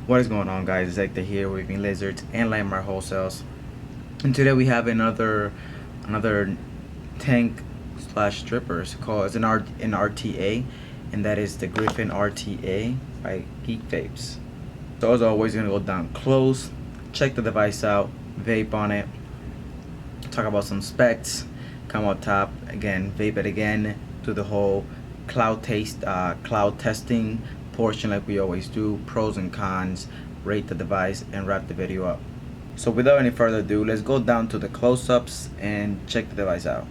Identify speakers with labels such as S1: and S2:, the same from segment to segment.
S1: What is going on, guys? It's Hector here with Vapin Lizards and Landmark Wholesales, and today we have another tank slash stripper. It's called an RTA, and that is the Griffin RTA by Geek Vapes. So as always, gonna go down close, check the device out, vape on it, talk about some specs, come on top again, vape it again, do the whole cloud testing portion like we always do, pros and cons, rate the device, and wrap the video up. So without any further ado, let's go down to the close-ups and check the device out.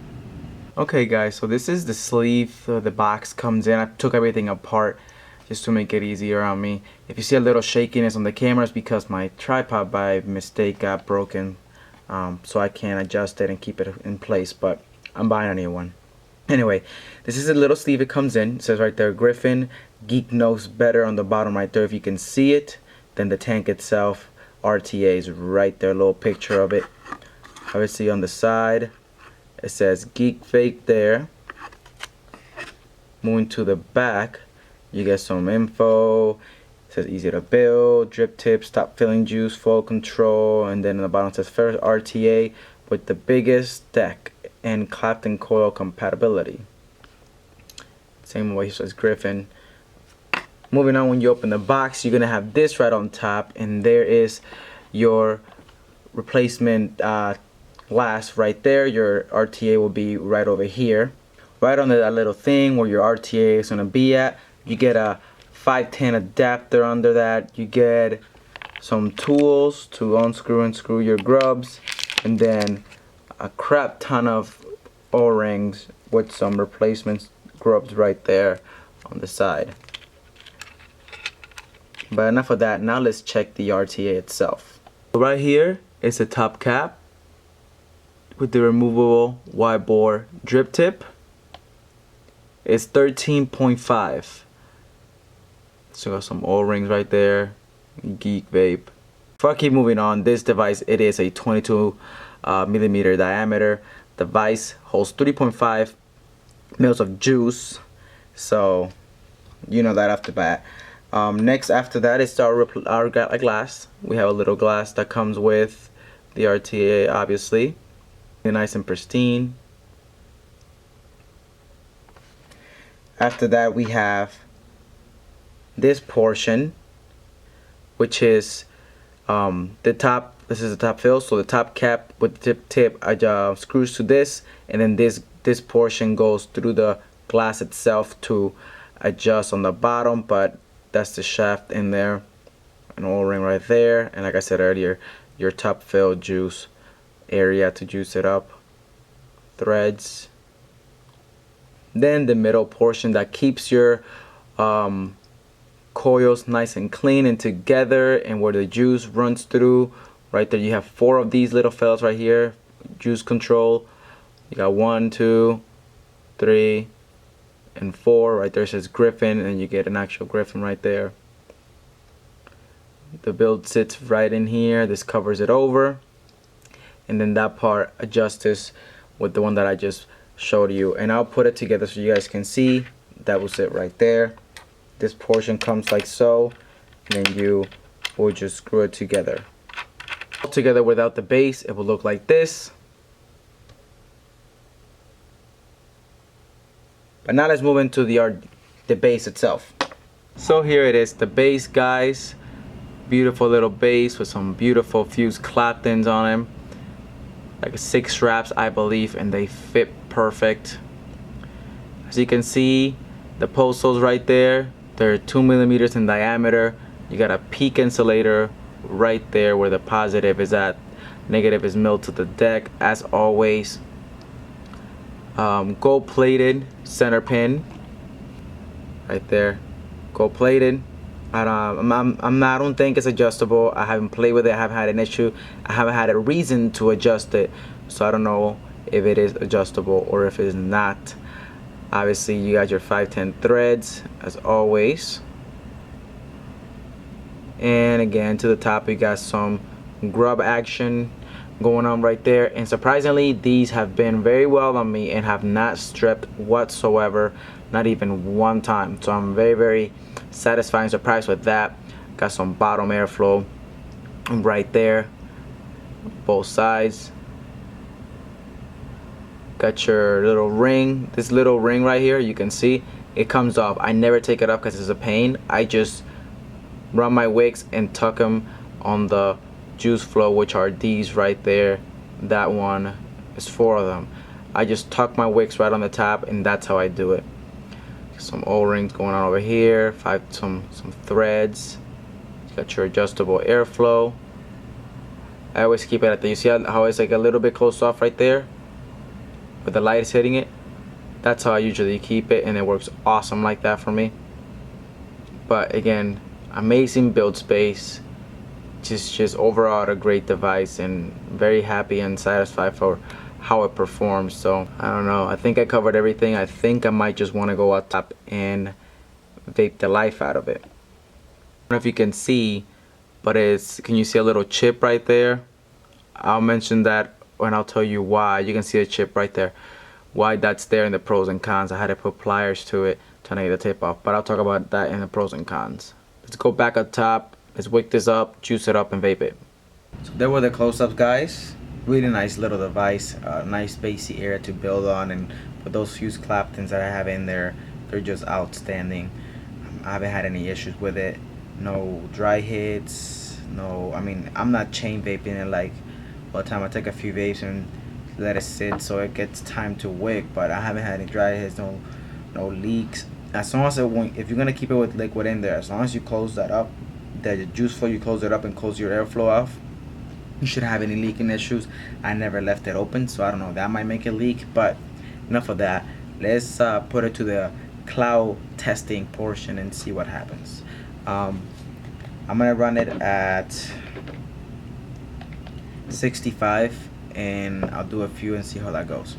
S1: Okay guys, so this is the sleeve. The box comes in. I took everything apart just to make it easier on me. If you see a little shakiness on the camera, it's because my tripod by mistake got broken, so I can't adjust it and keep it in place, but I'm buying a new one. Anyway, this is a little sleeve it comes in. It says right there, Griffin. Geek knows better on the bottom right there. If you can see it, then the tank itself, RTA, is right there. A little picture of it. Obviously on the side, it says Geek Vape there. Moving to the back, you get some info. It says easy to build, drip tip, stop filling juice, full control, and then on the bottom it says first RTA with the biggest deck and Clapton coil compatibility. Same way it says Griffin. Moving on, when you open the box, you're gonna have this right on top, and there is your replacement glass right there. Your RTA will be right over here, right under that little thing where your RTA is gonna be at. You get a 510 adapter under that. You get some tools to unscrew and screw your grubs, and then a crap ton of O-rings with some replacement grubs right there on the side. But enough of that, now let's check the RTA itself. So right here is the top cap with the removable wide bore drip tip. It's 13.5. So got some O-rings right there. Geek Vape. Before I keep moving on, this device, it is a 22 millimeter diameter device, holds 3.5 mils of juice, so you know that off the bat. Next after that is our glass. We have a little glass that comes with the RTA, obviously. Nice and pristine. After that we have this portion, which is the top. This is the top fill, so the top cap with the tip screws to this, and then this portion goes through the glass itself to adjust on the bottom, but that's the shaft in there, an O-ring right there, and like I said earlier, your top fill juice area to juice it up, threads, then the middle portion that keeps your coils nice and clean and together, and where the juice runs through. Right there you have 4 of these little fells right here, juice control. You got 1, 2, 3, and 4. Right there says Griffin, and you get an actual Griffin right there. The build sits right in here. This covers it over, and then that part adjusts with the one that I just showed you, and I'll put it together so you guys can see. That was it right there. This portion comes like so, and then you will just screw it together. Together without the base, it will look like this. But now let's move into the base itself. So here it is, the base, guys. Beautiful little base with some beautiful fused Claptons on them, like 6 straps I believe, and they fit perfect. As you can see, the post holes right there, they're 2 millimeters in diameter. You got a peak insulator right there where the positive is at, negative is milled to the deck as always. Gold plated center pin right there, gold plated. I don't think it's adjustable. I haven't played with it. I haven't had an issue. I haven't had a reason to adjust it, so I don't know if it is adjustable or if it is not. Obviously you got your 510 threads as always. And again, to the top we got some grub action going on right there, and surprisingly these have been very well on me and have not stripped whatsoever, not even one time. So I'm very satisfied and surprised with that. Got some bottom airflow right there, both sides. Got your little ring. This little ring right here, you can see it comes off. I never take it off because it's a pain. I just run my wicks and tuck them on the juice flow, which are these right there. That one is 4 of them. I just tuck my wicks right on the top, and that's how I do it. Some O-rings going on over here, some threads. You got your adjustable airflow. I always keep it at the, you see how it's like a little bit closed off right there where the light is hitting it? That's how I usually keep it, and it works awesome like that for me. But again, amazing build space. Just overall a great device, and very happy and satisfied for how it performs. So I don't know, I think I covered everything. I think I might just want to go up top and vape the life out of it. I don't know if you can see, but can you see a little chip right there? I'll mention that when I'll tell you why. You can see a chip right there, why that's there in the pros and cons. I had to put pliers to it to get the tip off, but I'll talk about that in the pros and cons. Let's go back up top. Let's wick this up, juice it up, and vape it. So there were the close-ups, guys. Really nice little device, nice spacey area to build on, and for those fused Claptons that I have in there, they're just outstanding. I haven't had any issues with it. No dry hits. No, I mean, I'm not chain vaping it like all the time. I take a few vapes and let it sit so it gets time to wick, but I haven't had any dry hits, no leaks. As long as if you're gonna keep it with liquid in there, as long as you close that up, the juice flow, you close it up and close your airflow off, you shouldn't have any leaking issues. I never left it open, so I don't know, that might make it leak. But enough of that. Let's put it to the cloud testing portion and see what happens. I'm gonna run it at 65, and I'll do a few and see how that goes.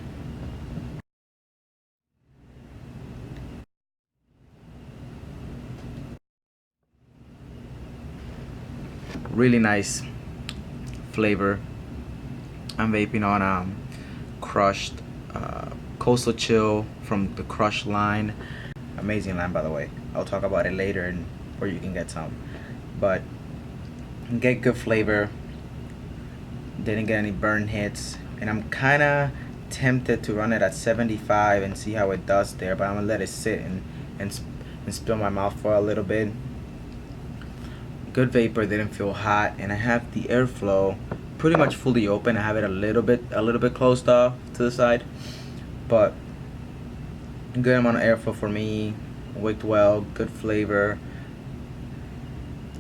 S1: Really nice flavor. I'm vaping on crushed Coastal Chill from the Crush line. Amazing line, by the way. I'll talk about it later and where you can get some. But get good flavor. Didn't get any burn hits, and I'm kind of tempted to run it at 75 and see how it does there. But I'm gonna let it sit and spill my mouth for a little bit. Good vapor, didn't feel hot, and I have the airflow pretty much fully open. I have it a little bit closed off to the side, but good amount of airflow for me. Wicked well, good flavor.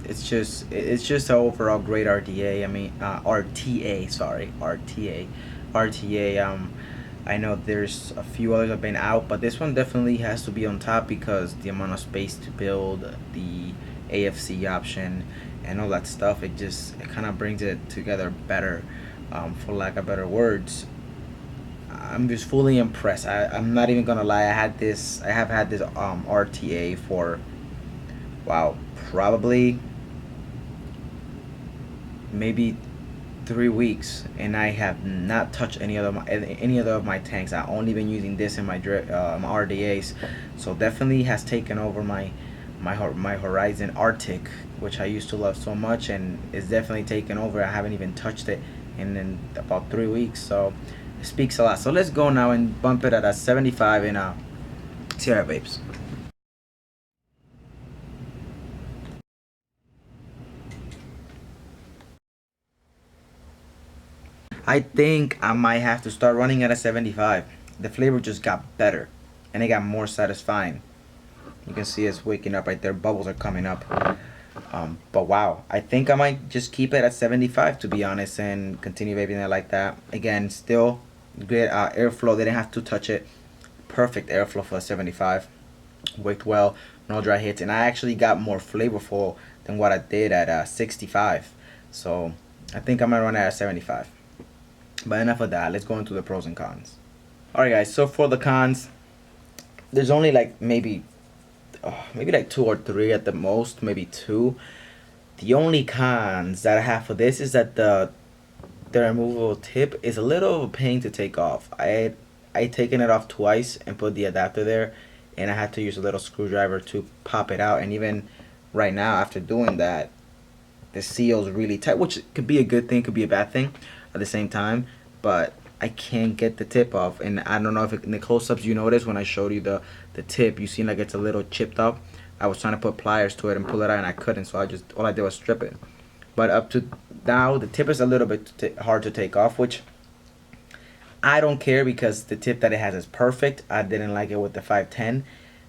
S1: It's just an overall great RTA. I mean RTA, sorry, RTA. I know there's a few others that have been out, but this one definitely has to be on top because the amount of space to build, the AFC option, and all that stuff, it kind of brings it together better, for lack of better words. I'm just fully impressed. I'm not even gonna lie, I have had this RTA for, wow, probably maybe 3 weeks, and I have not touched any other of my tanks. I've only been using this in my my RDAs, so definitely has taken over my Horizon Arctic, which I used to love so much, and it's definitely taken over. I haven't even touched it in about 3 weeks, so it speaks a lot. So let's go now and bump it at a 75 in Sierra Vapes. I think I might have to start running at a 75. The flavor just got better, and it got more satisfying. You can see it's waking up right there. Bubbles are coming up. But wow, I think I might just keep it at 75, to be honest, and continue vaping it like that. Again, still good airflow. They didn't have to touch it. Perfect airflow for a 75. Worked well. No dry hits, and I actually got more flavorful than what I did at 65. So I think I might run it at 75. But enough of that. Let's go into the pros and cons. Alright guys, so for the cons, there's only like maybe like 2 or 3 at the most, maybe 2. The only cons that I have for this is that the removable tip is a little of a pain to take off. I taken it off twice and put the adapter there, and I had to use a little screwdriver to pop it out, and even right now after doing that, the seal's really tight, which could be a good thing, could be a bad thing at the same time. But I can't get the tip off, and I don't know if in the close-ups you noticed when I showed you the tip, you seen like it's a little chipped up. I was trying to put pliers to it and pull it out, and I couldn't, so all I did was strip it. But up to now, the tip is a little bit hard to take off, which I don't care because the tip that it has is perfect. I didn't like it with the 510.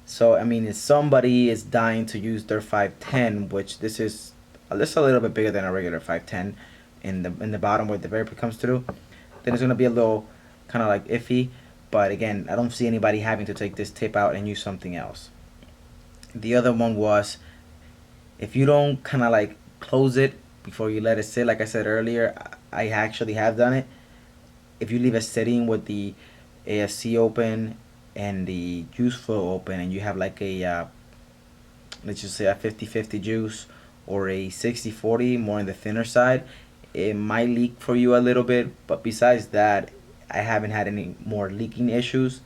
S1: So I mean, if somebody is dying to use their 510, which this is just a little bit bigger than a regular 510 in the bottom where the Vapin comes through, then it's gonna be a little kind of like iffy. But again, I don't see anybody having to take this tip out and use something else. The other one was, if you don't kind of like close it before you let it sit, like I said earlier, I actually have done it. If you leave it sitting with the AFC open and the juice flow open, and you have like a let's just say a 50-50 juice or a 60-40, more on the thinner side, it might leak for you a little bit. But besides that, I haven't had any more leaking issues.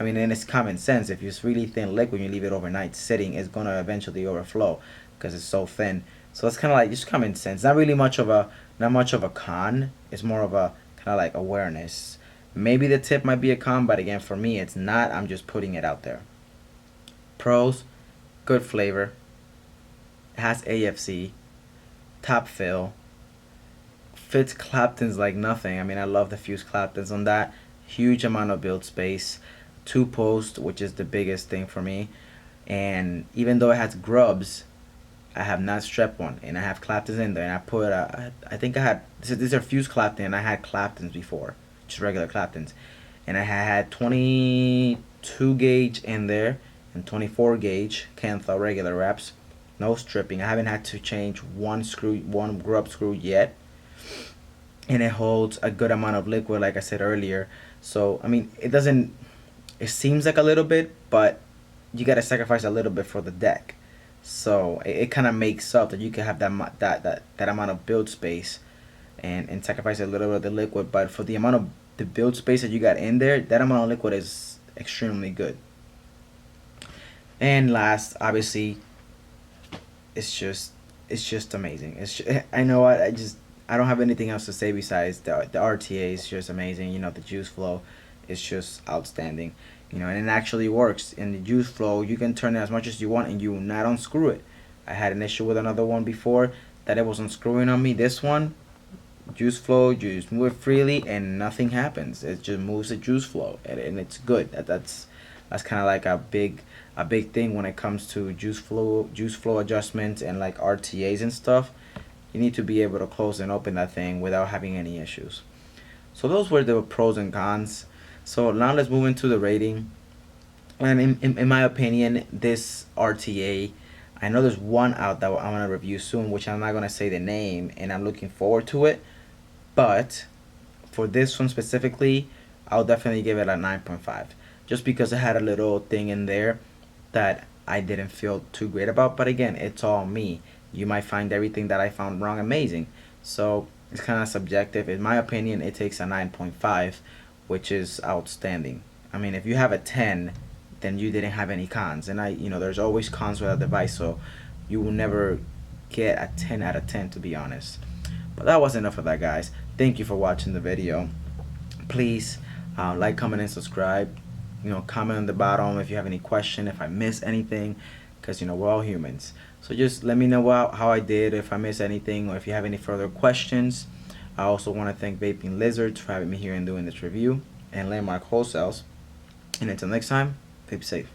S1: I mean, and it's common sense. If it's really thin liquid, you leave it overnight sitting, it's gonna eventually overflow because it's so thin. So it's kind of like just common sense. Not really much of a con. It's more of a kind of like awareness. Maybe the tip might be a con, but again, for me, it's not. I'm just putting it out there. Pros: good flavor. It has AFC, top fill. Fits Claptons like nothing. I mean, I love the fused Claptons on that. Huge amount of build space. 2-post, which is the biggest thing for me. And even though it has grubs, I have not strapped one, and I have Claptons in there. And I put, I think I had, these are fused Clapton, and I had Claptons before, just regular Claptons. And I had 22 gauge in there and 24 gauge Cantha regular wraps. No stripping. I haven't had to change one grub screw yet. And it holds a good amount of liquid, like I said earlier. So I mean, it seems like a little bit, but you gotta sacrifice a little bit for the deck. So it kind of makes up that you can have that amount of build space, and sacrifice a little bit of the liquid. But for the amount of the build space that you got in there, that amount of liquid is extremely good. And last, obviously, it's just amazing. I know what I don't have anything else to say besides the RTA is just amazing. You know, the juice flow is just outstanding. You know, and it actually works. In the juice flow, you can turn it as much as you want, and you will not unscrew it. I had an issue with another one before that it was unscrewing on me. This one, juice flow, you just move it freely, and nothing happens. It just moves the juice flow, and it's good. That's kind of like a big thing when it comes to juice flow adjustments and like RTAs and stuff. You need to be able to close and open that thing without having any issues. So those were the pros and cons. So now let's move into the rating. And in my opinion, this RTA, I know there's one out that I'm going to review soon, which I'm not going to say the name, and I'm looking forward to it. But for this one specifically, I'll definitely give it a 9.5. Just because it had a little thing in there that I didn't feel too great about. But again, it's all me. You might find everything that I found wrong amazing. So it's kind of subjective. In my opinion, it takes a 9.5, which is outstanding. I mean, if you have a 10, then you didn't have any cons. And there's always cons with a device, so you will never get a 10 out of 10, to be honest. But that was enough of that, guys. Thank you for watching the video. Please like, comment, and subscribe. Comment on the bottom if you have any question, if I missed anything, because we're all humans. So just let me know how I did, if I missed anything, or if you have any further questions. I also want to thank Vapin Lizards for having me here and doing this review, and Landmark Wholesales. And until next time, vape safe.